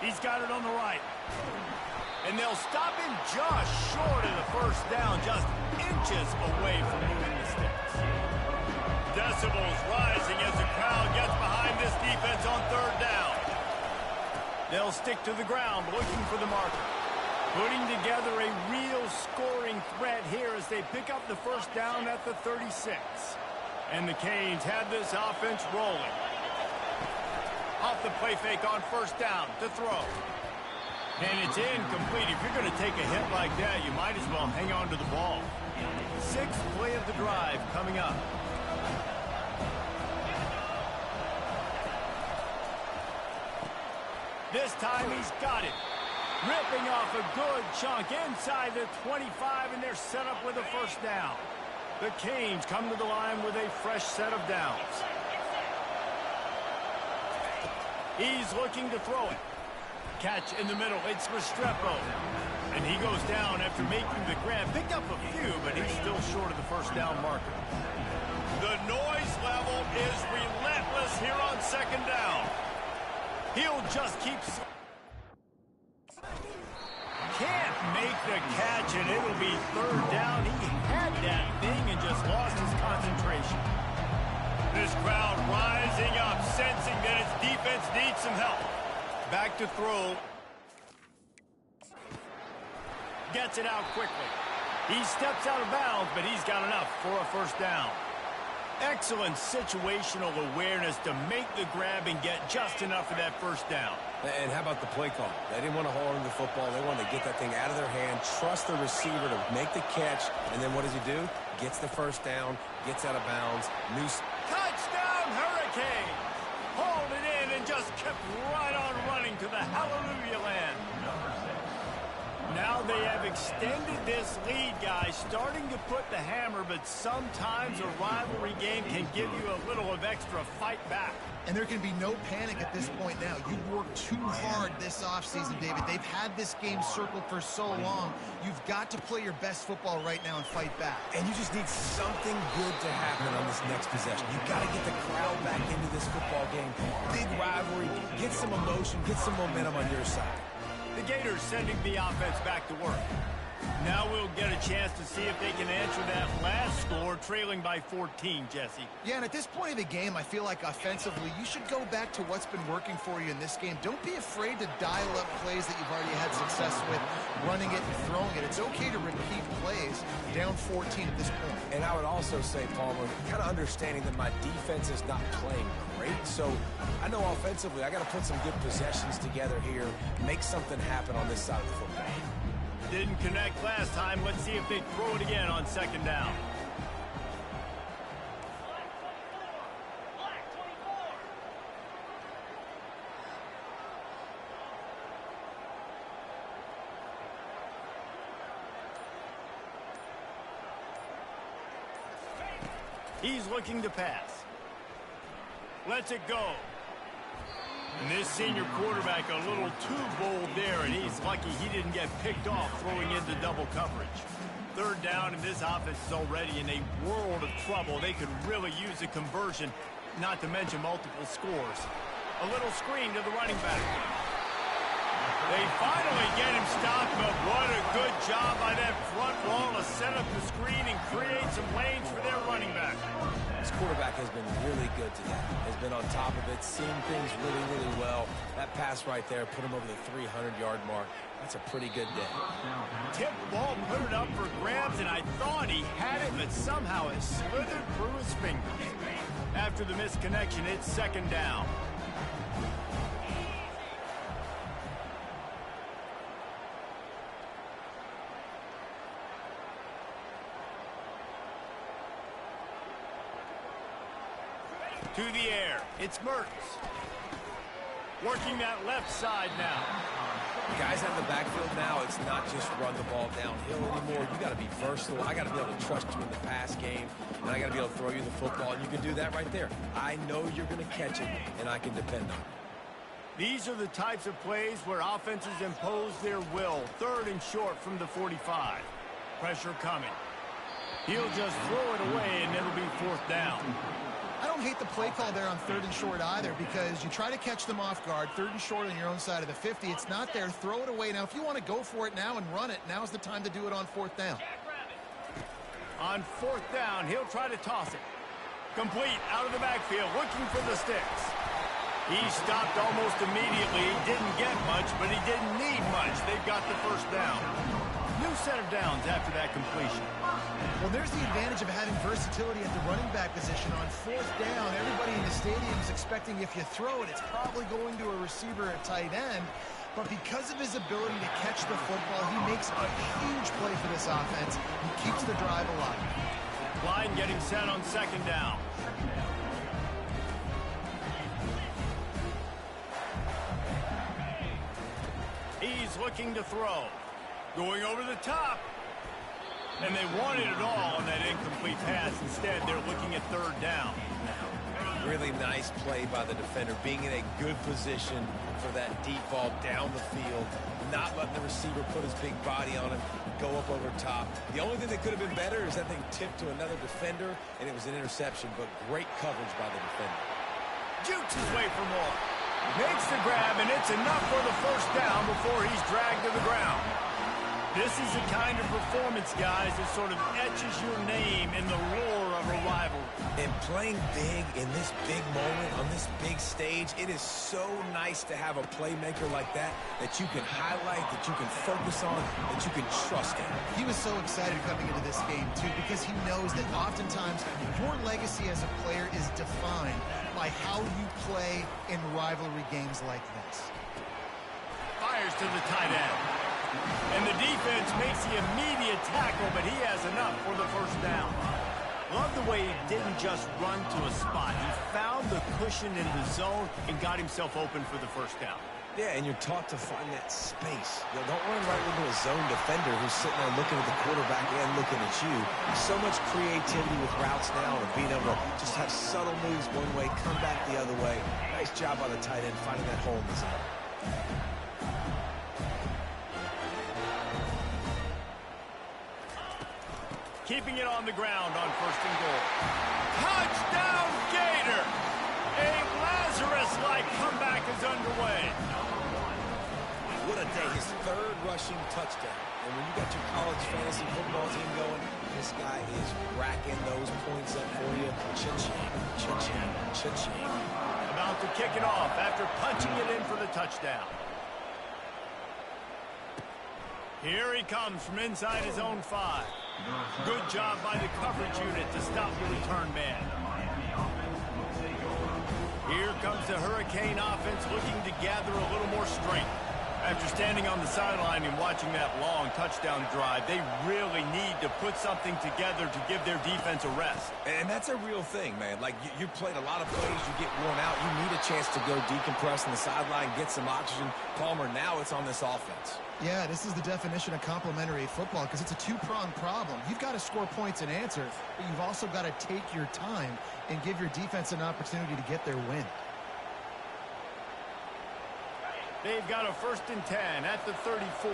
Speaker 1: He's got it on the right. And they'll stop him just short of the first down, just inches away from moving the sticks. Decibels rising as the crowd gets behind this defense on third down. They'll stick to the ground, looking for the marker. Putting together a real scoring threat here as they pick up the first down at the 36. And the Canes have this offense rolling. Off the play fake on first down to throw. And it's incomplete. If you're going to take a hit like that, you might as well hang on to the ball. 6th play of the drive coming up. This time he's got it. Ripping off a good chunk inside the 25, and they're set up with a first down. The Canes come to the line with a fresh set of downs. He's looking to throw it. Catch in the middle. It's Restrepo. And he goes down after making the grab. Picked up a few, but he's still short of the first down marker. The noise level is relentless here on second down. He'll just keep... Can't make the catch, and it'll be third down. He had that thing and just lost his concentration. This crowd rising up, sensing that its defense needs some help. Back to throw. Gets it out quickly. He steps out of bounds, but he's got enough for a first down. Excellent situational awareness to make the grab and get just enough for that first down.
Speaker 3: And how about the play call? They didn't want to hold on to the football. They wanted to get that thing out of their hand, trust the receiver to make the catch, and then what does he do? Gets the first down, gets out of bounds.
Speaker 1: Touchdown, Hurricane! Hauled it in and just kept right on running to the hallelujah land. Now they have extended this lead, guys, starting to put the hammer, but sometimes a rivalry game can give you a little of extra fight back.
Speaker 2: And there can be no panic at this point now. You worked too hard this offseason, David. They've had this game circled for so long. You've got to play your best football right now and fight back.
Speaker 3: And you just need something good to happen on this next possession. You've got to get the crowd back into this football game. Big rivalry. Get some emotion. Get some momentum on your side.
Speaker 1: The Gators sending the offense back to work. Now we'll get a chance to see if they can answer that last score, trailing by 14, Jesse.
Speaker 2: Yeah, and at this point of the game, I feel like offensively, you should go back to what's been working for you in this game. Don't be afraid to dial up plays that you've already had success with, running it and throwing it. It's okay to repeat plays down 14 at this point.
Speaker 3: And I would also say, Palmer, kind of understanding that my defense is not playing great. So I know offensively, I got to put some good possessions together here, make something happen on this side of the football.
Speaker 1: Didn't connect last time. Let's see if they throw it again on second down. He's looking to pass. Lets it go. And this senior quarterback a little too bold there, and he's lucky he didn't get picked off throwing into double coverage. Third down, and this offense is already in a world of trouble. They could really use a conversion, not to mention multiple scores. A little screen to the running back. They finally get him stopped, but what a good job by that front wall to set up the screen and create some lanes for their running back.
Speaker 3: This quarterback has been really good today. Has been on top of it, seen things really, really well. That pass right there put him over the 300-yard mark. That's a pretty good day.
Speaker 1: Tip ball, put it up for grabs, and I thought he had it, but somehow it slithered through his fingers. After the misconnection, it's second down. To the air, it's Mertz. Working that left side now.
Speaker 3: The guys out in the backfield now, it's not just run the ball downhill anymore. You got to be versatile. I got to be able to trust you in the pass game, and I got to be able to throw you the football, and you can do that right there. I know you're going to catch it, and I can depend on it.
Speaker 1: These are the types of plays where offenses impose their will. Third and short from the 45. Pressure coming. He'll just throw it away, and it'll be fourth down.
Speaker 2: I don't hate the play call there on third and short either, because you try to catch them off guard. Third and short on your own side of the 50. It's not there. Throw it away. Now, if you want to go for it now and run it, now's the time to do it on fourth down.
Speaker 1: On fourth down, he'll try to toss it. Complete out of the backfield, looking for the sticks. He stopped almost immediately. He didn't get much, but he didn't need much. They've got the first down. New set of downs after that completion.
Speaker 2: Well, there's the advantage of having versatility at the running back position. On fourth down, everybody in the stadium is expecting if you throw it, it's probably going to a receiver at tight end. But because of his ability to catch the football, he makes a huge play for this offense and keeps the drive alive.
Speaker 1: Line getting set on second down. He's looking to throw. Going over the top. And they wanted it all on that incomplete pass. Instead, they're looking at third down.
Speaker 3: Really nice play by the defender, being in a good position for that deep ball down the field, not letting the receiver put his big body on him, go up over top. The only thing that could have been better is that thing tipped to another defender, and it was an interception, but great coverage by the defender.
Speaker 1: Jukes his way for more. Makes the grab, and it's enough for the first down before he's dragged to the ground. This is the kind of performance, guys, that sort of etches your name in the roar of a rivalry.
Speaker 3: And playing big in this big moment, on this big stage, it is so nice to have a playmaker like that you can highlight, that you can focus on, that you can trust in.
Speaker 2: He was so excited coming into this game, too, because he knows that oftentimes your legacy as a player is defined by how you play in rivalry games like this.
Speaker 1: Fires to the tight end. And the defense makes the immediate tackle, but he has enough for the first down. Love the way he didn't just run to a spot. He found the cushion in the zone and got himself open for the first down.
Speaker 3: Yeah, and you're taught to find that space. You know, don't run right into a zone defender who's sitting there looking at the quarterback and looking at you. So much creativity with routes now and being able to just have subtle moves one way, come back the other way. Nice job by the tight end finding that hole in the zone.
Speaker 1: Keeping it on the ground on 1st and goal. Touchdown, Gator! A Lazarus-like comeback is underway.
Speaker 3: What a day. His 3rd rushing touchdown. And when you got your college fantasy football team going, this guy is racking those points up for you. Cha-ching, cha-ching, cha-ching.
Speaker 1: About to kick it off after punching it in for the touchdown. Here he comes from inside his own 5. Good job by the coverage unit to stop the return man. Here comes the Hurricane offense looking to gather a little more strength. After standing on the sideline and watching that long touchdown drive, they really need to put something together to give their defense a rest.
Speaker 3: And that's a real thing, man. Like, you played a lot of plays, you get worn out, you need a chance to go decompress on the sideline, get some oxygen. Palmer, now it's on this offense.
Speaker 2: Yeah, this is the definition of complementary football because it's a two-pronged problem. You've got to score points and answer, but you've also got to take your time and give your defense an opportunity to get their win.
Speaker 1: They've got a 1st and 10 at the 34.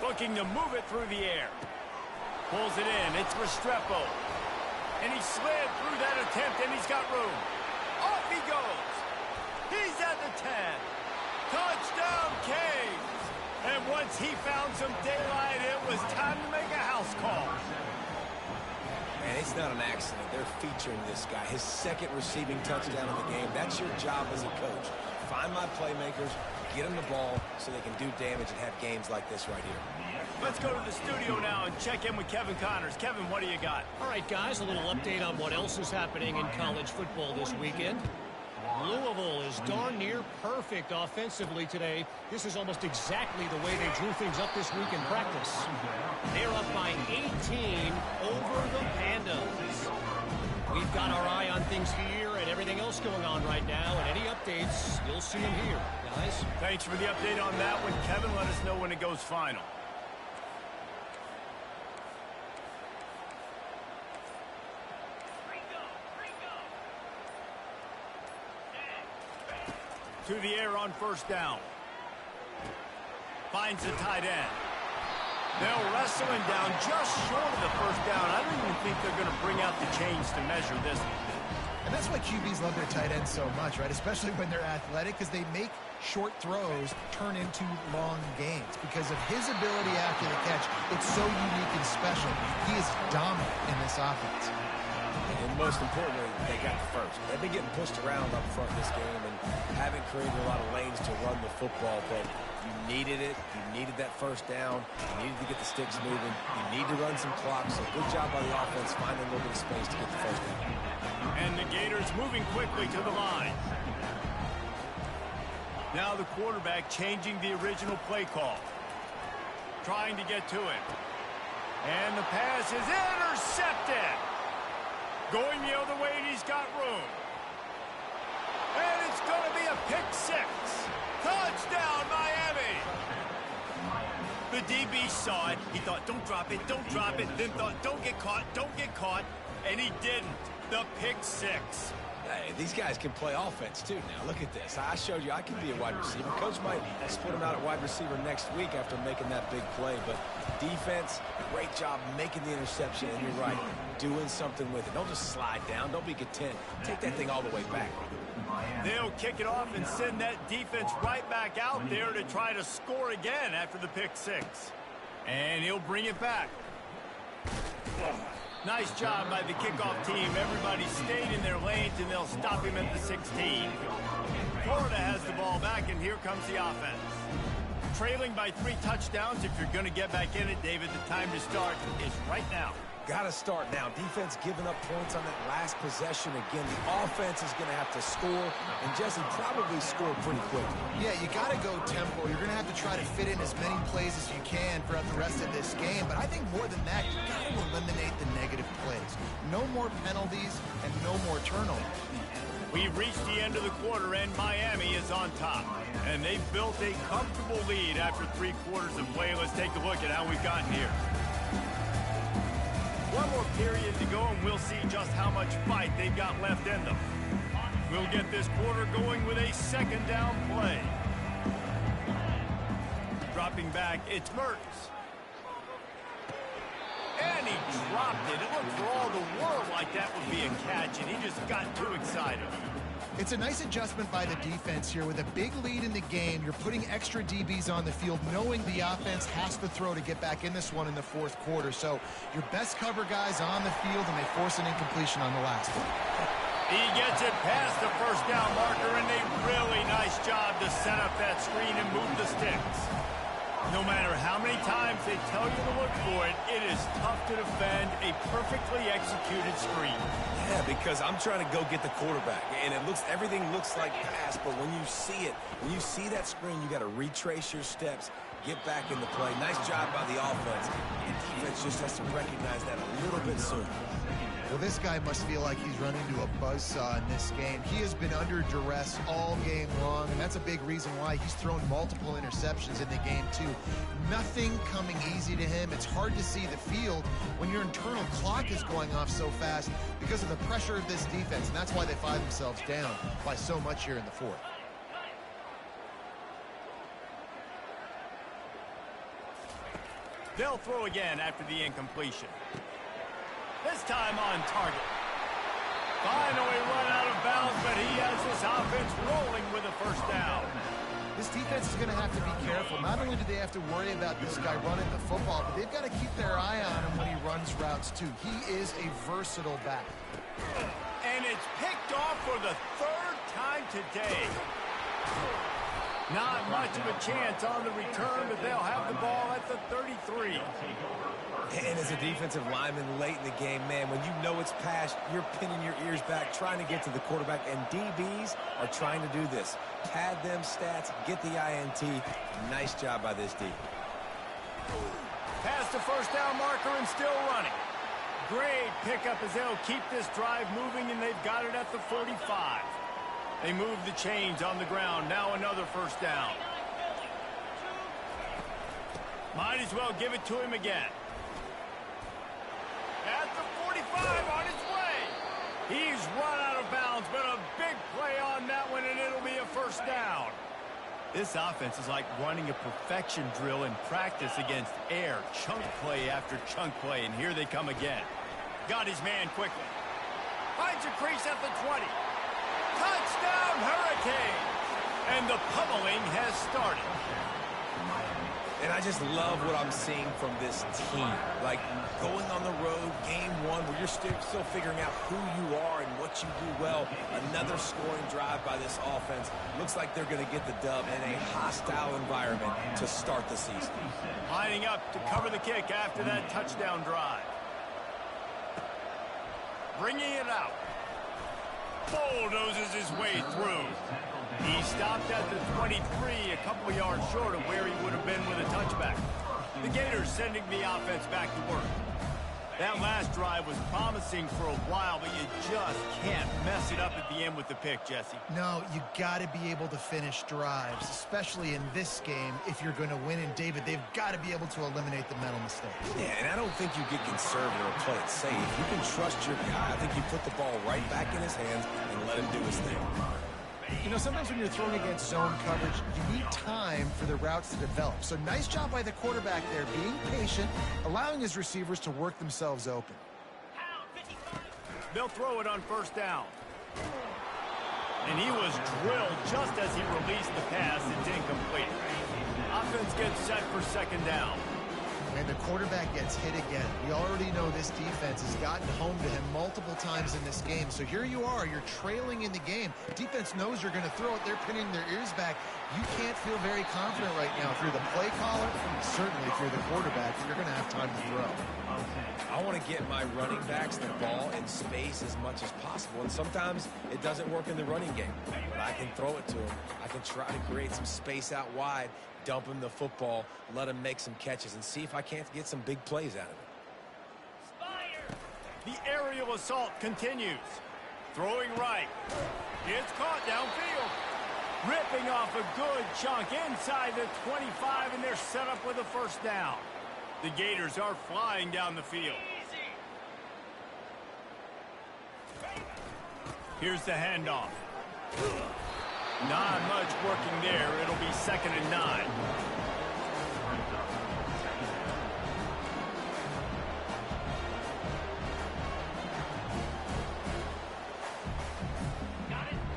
Speaker 1: Looking to move it through the air. Pulls it in. It's Restrepo. And he slid through that attempt, and he's got room. Off he goes. He's at the 10. Touchdown, Canes. And once he found some daylight, it was time to make a house call.
Speaker 3: And it's not an accident. They're featuring this guy. His 2nd receiving touchdown in the game. That's your job as a coach. Find my playmakers, get them the ball so they can do damage and have games like this right here.
Speaker 1: Let's go to the studio now and check in with Kevin Connors. Kevin, what do you got?
Speaker 4: All right, guys, a little update on what else is happening in college football this weekend. Louisville is darn near perfect offensively today. This is almost exactly the way they drew things up this week in practice. They're up by 18 over the Pandas. We've got our eye on things here and everything else going on right now, and any updates, you'll see them here, guys.
Speaker 1: Thanks for the update on that one, Kevin. Let us know when it goes final. To the air on 1st down. Finds the tight end. They'll wrestle him down just short of the 1st down. I don't even think they're going to bring out the chains to measure this one.
Speaker 2: And that's why QBs love their tight ends so much, right? Especially when they're athletic, because they make short throws turn into long gains. Because of his ability after the catch, it's so unique and special. He is dominant in this offense.
Speaker 3: And most importantly, they got the 1st. They've been getting pushed around up front this game and haven't created a lot of lanes to run the football, but you needed it. You needed that 1st down. You needed to get the sticks moving. You need to run some clock, so good job by the offense finding a little bit of space to get the 1st down.
Speaker 1: And the Gators moving quickly to the line. Now the quarterback changing the original play call. Trying to get to it. And the pass is intercepted. Going the other way, and he's got room. And it's going to be a pick-6. Touchdown, Miami. The DB saw it. He thought, don't drop it, don't drop it. Then thought, don't get caught, don't get caught. And he didn't. The pick-6.
Speaker 3: Hey, these guys can play offense, too, now. Look at this. I showed you I can be a wide receiver. Coach might split him out at wide receiver next week after making that big play. But defense, great job making the interception. And you're right, doing something with it. Don't just slide down. Don't be content. Take that thing all the way back.
Speaker 1: They'll kick it off and send that defense right back out there to try to score again after the pick six. And he'll bring it back. Nice job by the kickoff team. Everybody stayed in their lanes, and they'll stop him at the 16. Florida has the ball back, and here comes the offense. Trailing by 3 touchdowns. If you're going to get back in it, David, the time to start is right now.
Speaker 3: Got to start now. Defense giving up points on that last possession. Again, the offense is going to have to score, and Jesse probably score pretty quickly.
Speaker 2: Yeah, you got to go tempo. You're going to have to try to fit in as many plays as you can throughout the rest of this game. But I think more than that, you got to eliminate the negative plays. No more penalties and no more turnovers.
Speaker 1: We've reached the end of the quarter, and Miami is on top. And they've built a comfortable lead after 3 quarters of play. Let's take a look at how we've gotten here. One more period to go, and we'll see just how much fight they've got left in them. We'll get this quarter going with a second down play. Dropping back, it's Mertz. And he dropped it. It looked for all the world like that would be a catch, and he just got too excited.
Speaker 2: It's a nice adjustment by the defense here. With a big lead in the game, you're putting extra DBs on the field, knowing the offense has to throw to get back in this one in the 4th quarter. So your best cover guys on the field, and they force an incompletion on the last one.
Speaker 1: He gets it past the first down marker, and a really nice job to set up that screen and move the sticks. No matter how many times they tell you to look for it, it is tough to defend a perfectly executed screen.
Speaker 3: Yeah, because I'm trying to go get the quarterback, and everything looks like pass, but when you see it, when you see that screen, you got to retrace your steps, get back in the play. Nice job by the offense. The defense just has to recognize that a little bit sooner.
Speaker 2: Well, this guy must feel like he's run into a buzzsaw in this game. He has been under duress all game long, and that's a big reason why he's thrown multiple interceptions in the game, too. Nothing coming easy to him. It's hard to see the field when your internal clock is going off so fast because of the pressure of this defense, and that's why they find themselves down by so much here in the 4th.
Speaker 1: They'll throw again after the incompletion. This time on target. Finally run out of bounds, but he has this offense rolling with a first down.
Speaker 2: This defense is going to have to be careful. Not only do they have to worry about this guy running the football, but they've got to keep their eye on him when he runs routes, too. He is a versatile back.
Speaker 1: And it's picked off for the 3rd time today. Not much of a chance on the return, but they'll have the ball at the 33.
Speaker 3: And as a defensive lineman late in the game, man, when you know it's passed, you're pinning your ears back, trying to get to the quarterback, and DBs are trying to do this. Pad them stats, get the INT. Nice job by this D.
Speaker 1: Past the first down marker and still running. Great pickup as they'll keep this drive moving, and they've got it at the 45. They move the chains on the ground. Now another first down. Might as well give it to him again. At the 45 on his way. He's run out of bounds, but a big play on that one, and it'll be a first down. This offense is like running a perfection drill in practice against air. Chunk play after chunk play, and here they come again. Got his man quickly. Finds a crease at the 20. Touchdown, Hurricane! And the pummeling has started.
Speaker 3: And I just love what I'm seeing from this team. Like, going on the road, game 1, where you're still figuring out who you are and what you do well. Another scoring drive by this offense. Looks like they're going to get the dub in a hostile environment to start the season.
Speaker 1: Lining up to cover the kick after that touchdown drive. Bringing it out. Bulldozes his way through. He stopped at the 23, a couple yards short of where he would have been with a touchback. The Gators sending the offense back to work. That last drive was promising for a while, but you just can't mess it up at the end with the pick, Jesse.
Speaker 2: No, you got to be able to finish drives, especially in this game if you're going to win. And, David, they've got to be able to eliminate the mental mistakes.
Speaker 3: Yeah, and I don't think you get conservative or play it safe. You can trust your guy. I think you put the ball right back in his hands and let him do his thing.
Speaker 2: You know, sometimes when you're throwing against zone coverage, you need time for the routes to develop. So nice job by the quarterback there, being patient, allowing his receivers to work themselves open.
Speaker 1: They'll throw it on first down. And he was drilled just as he released the pass. It's incomplete. Offense gets set for second down.
Speaker 2: And the quarterback gets hit again. We already know this defense has gotten home to him multiple times in this game. So here you are, you're trailing in the game. Defense knows you're going to throw it. They're pinning their ears back. You can't feel very confident right now if you're the play caller, certainly if you're the quarterback, you're going to have time to throw.
Speaker 3: I want to get my running backs the ball in space as much as possible, and sometimes it doesn't work in the running game. But I can throw it to them. I can try to create some space out wide, dump him the football, let him make some catches, and see if I can't get some big plays out of it.
Speaker 1: The aerial assault continues. Throwing right. It's caught downfield. Ripping off a good chunk inside the 25, and they're set up with a first down. The Gators are flying down the field. Here's the handoff. Not much working there. It'll be 2nd and 9.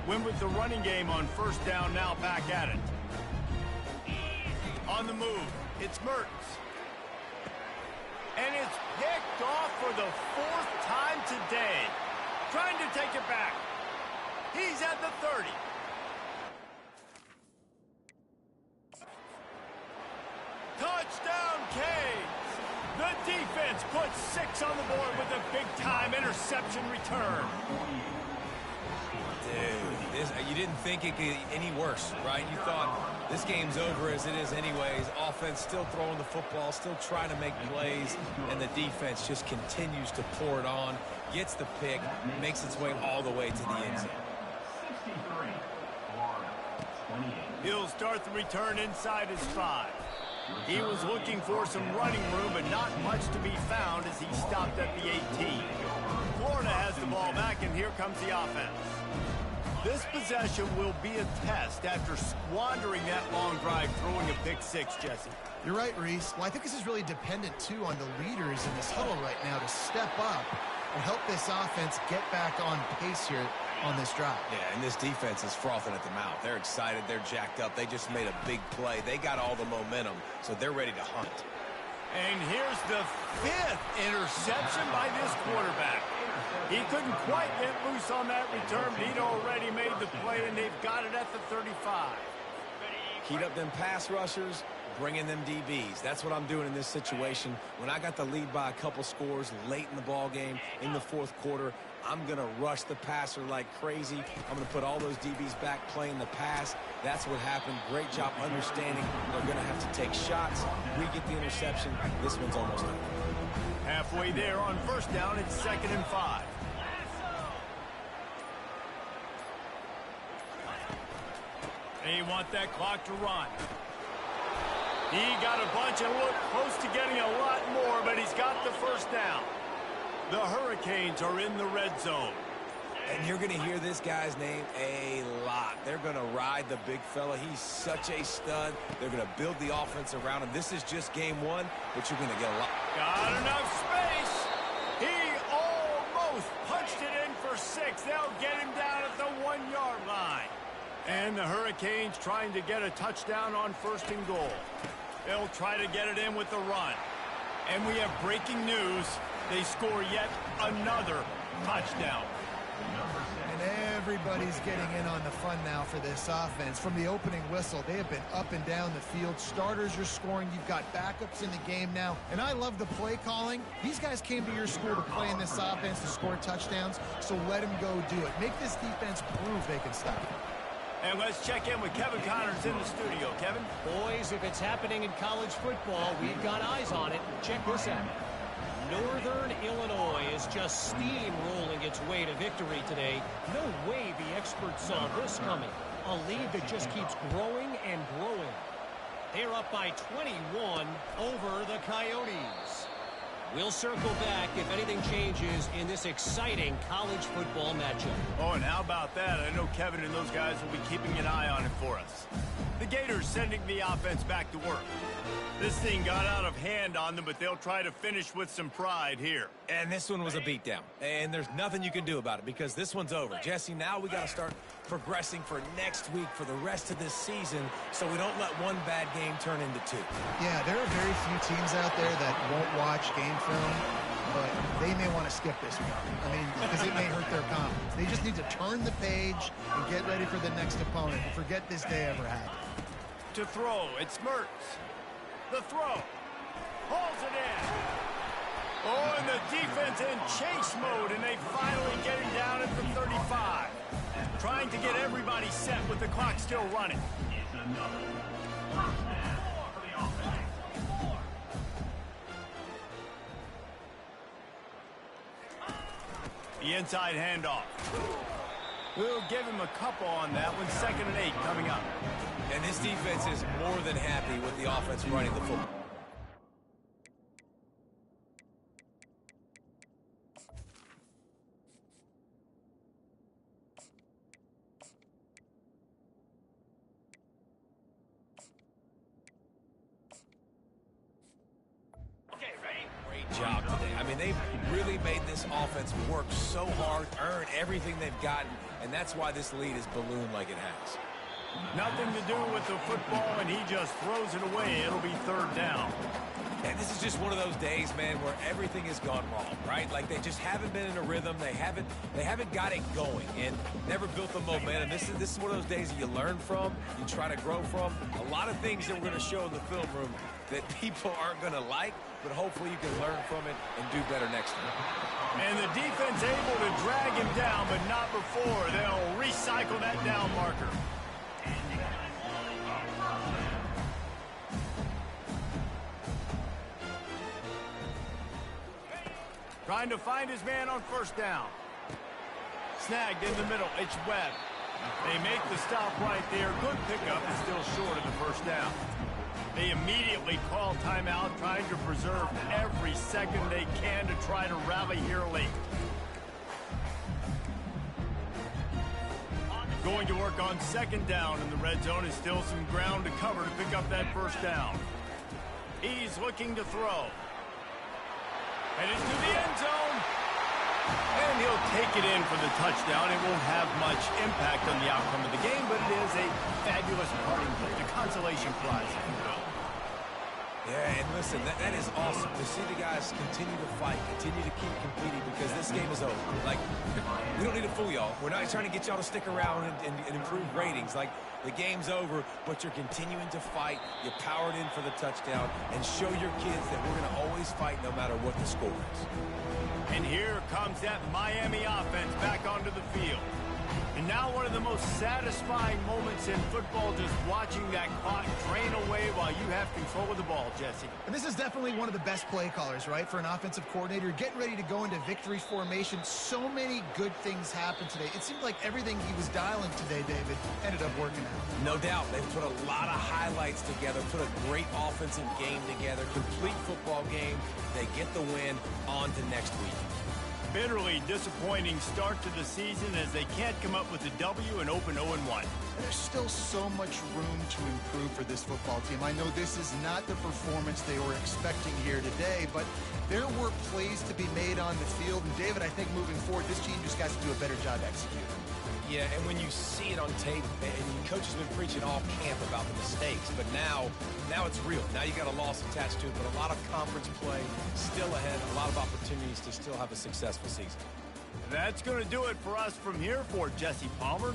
Speaker 1: Win with the running game on first down, now back at it. On the move, it's Mertens. And it's picked off for the 4th time today. Trying to take it back. He's at the 30. Touchdown, Canes! The defense puts 6 on the board with a big-time interception return.
Speaker 3: Dude, you didn't think it could get any worse, right? You thought this game's over as it is anyways. Offense still throwing the football, still trying to make plays, and the defense just continues to pour it on, gets the pick, makes its way all the way to the end zone.
Speaker 1: He'll start the return inside his 5. He was looking for some running room, but not much to be found as he stopped at the 18. Florida has the ball back, and here comes the offense. This possession will be a test after squandering that long drive, throwing a pick 6, Jesse.
Speaker 2: You're right, Reese. Well, I think this is really dependent, too, on the leaders in this huddle right now to step up and help this offense get back on pace here on this drive.
Speaker 3: Yeah, and this defense is frothing at the mouth. They're excited. They're jacked up. They just made a big play. They got all the momentum, so they're ready to hunt.
Speaker 1: And here's the 5th interception by this quarterback. He couldn't quite get loose on that return, but he'd already made the play, and they've got it at the 35.
Speaker 3: Heat up them pass rushers, bring in them DBs. That's what I'm doing in this situation. When I got the lead by a couple scores late in the ball game, in the 4th quarter, I'm going to rush the passer like crazy. I'm going to put all those DBs back playing the pass. That's what happened. Great job understanding they're going to have to take shots. We get the interception. This one's almost over.
Speaker 1: Halfway there on first down, it's 2nd and 5. They want that clock to run. He got a bunch and looked close to getting a lot more, but he's got the first down. The Hurricanes are in the red zone.
Speaker 3: And you're going to hear this guy's name a lot. They're going to ride the big fella. He's such a stud. They're going to build the offense around him. This is just game 1, but you're going to get a lot.
Speaker 1: Got enough space. He almost punched it in for 6. They'll get him down at the 1-yard line. And the Hurricanes trying to get a touchdown on 1st and goal. They'll try to get it in with the run. And we have breaking news. They score yet another touchdown.
Speaker 2: And everybody's getting in on the fun now for this offense. From the opening whistle, they have been up and down the field. Starters are scoring. You've got backups in the game now. And I love the play calling. These guys came to your school to play in this offense to score touchdowns, so let them go do it. Make this defense prove they can stop it.
Speaker 1: And let's check in with Kevin Connors in the studio. Kevin?
Speaker 4: Boys, if it's happening in college football, we've got eyes on it. Check this out. Northern Illinois is just steamrolling its way to victory today. No way the experts saw this coming. A lead that just keeps growing and growing. They're up by 21 over the Coyotes. We'll circle back if anything changes in this exciting college football matchup.
Speaker 1: Oh, and how about that? I know Kevin and those guys will be keeping an eye on it for us. The Gators sending the offense back to work. This thing got out of hand on them, but they'll try to finish with some pride here.
Speaker 3: And this one was a beatdown. And there's nothing you can do about it because this one's over. Jesse, now we got to start progressing for next week for the rest of this season so we don't let one bad game turn into two.
Speaker 2: Yeah, there are very few teams out there that won't watch game film, but they may want to skip this one. I mean, because it may hurt their confidence. They just need to turn the page and get ready for the next opponent and forget this day ever happened.
Speaker 1: To throw, it's Mertz. The throw. Hauls it in. Oh, and the defense in chase mode, and they finally get him down at the 35. Trying to get everybody set with the clock still running. The inside handoff. We'll give him a couple on that one. 2nd and 8 coming up.
Speaker 3: And this defense is more than happy with the offense running the football.
Speaker 1: Okay, ready?
Speaker 3: Great job today. I mean, they've really made this offense work so hard, earn everything they've gotten, and that's why this lead is ballooned like it has.
Speaker 1: Nothing to do with the football, and he just throws it away. It'll be 3rd down.
Speaker 3: And this is just one of those days, man, where everything has gone wrong, right? Like they just haven't been in a rhythm. They haven't got it going and never built the momentum. This is one of those days that you learn from, you try to grow from. A lot of things that we're going to show in the film room that people aren't going to like, but hopefully you can learn from it and do better next time.
Speaker 1: And the defense able to drag him down, but not before. They'll recycle that down marker. Trying to find his man on 1st down. Snagged in the middle. It's Webb. They make the stop right there. Good pickup is still short of the 1st down. They immediately call timeout, trying to preserve every second they can to try to rally here late. Going to work on 2nd down in the red zone is still some ground to cover to pick up that 1st down. He's looking to throw. Headed to the end zone. And he'll take it in for the touchdown. It won't have much impact on the outcome of the game, but it is a fabulous parting gift, a consolation prize, if you will.
Speaker 3: Yeah, and listen, that is awesome to see the guys continue to fight, continue to keep competing because this game is over. Like, we don't need to fool y'all. We're not trying to get y'all to stick around and improve ratings. Like, the game's over, but you're continuing to fight. You powered in for the touchdown and show your kids that we're going to always fight no matter what the score is.
Speaker 1: And here comes that Miami offense back onto the field. And now one of the most satisfying moments in football, just watching that clock drain away while you have control of the ball, Jesse.
Speaker 2: And this is definitely one of the best play callers, right, for an offensive coordinator. Getting ready to go into victory formation. So many good things happened today. It seemed like everything he was dialing today, David, ended up working out.
Speaker 3: No doubt. They've put a lot of highlights together, put a great offensive game together, complete football game. They get the win. On to next week.
Speaker 1: Bitterly disappointing start to the season as they can't come up with a W and open 0-1.
Speaker 2: There's still so much room to improve for this football team. I know this is not the performance they were expecting here today, but there were plays to be made on the field. And David, I think moving forward, this team just has to do a better job executing.
Speaker 3: Yeah, and when you see it on tape, and coach has been preaching all camp about the mistakes, but now it's real. Now you got a loss attached to it, but a lot of conference play still ahead, a lot of opportunities to still have a successful season.
Speaker 1: That's going to do it for us from here for Jesse Palmer.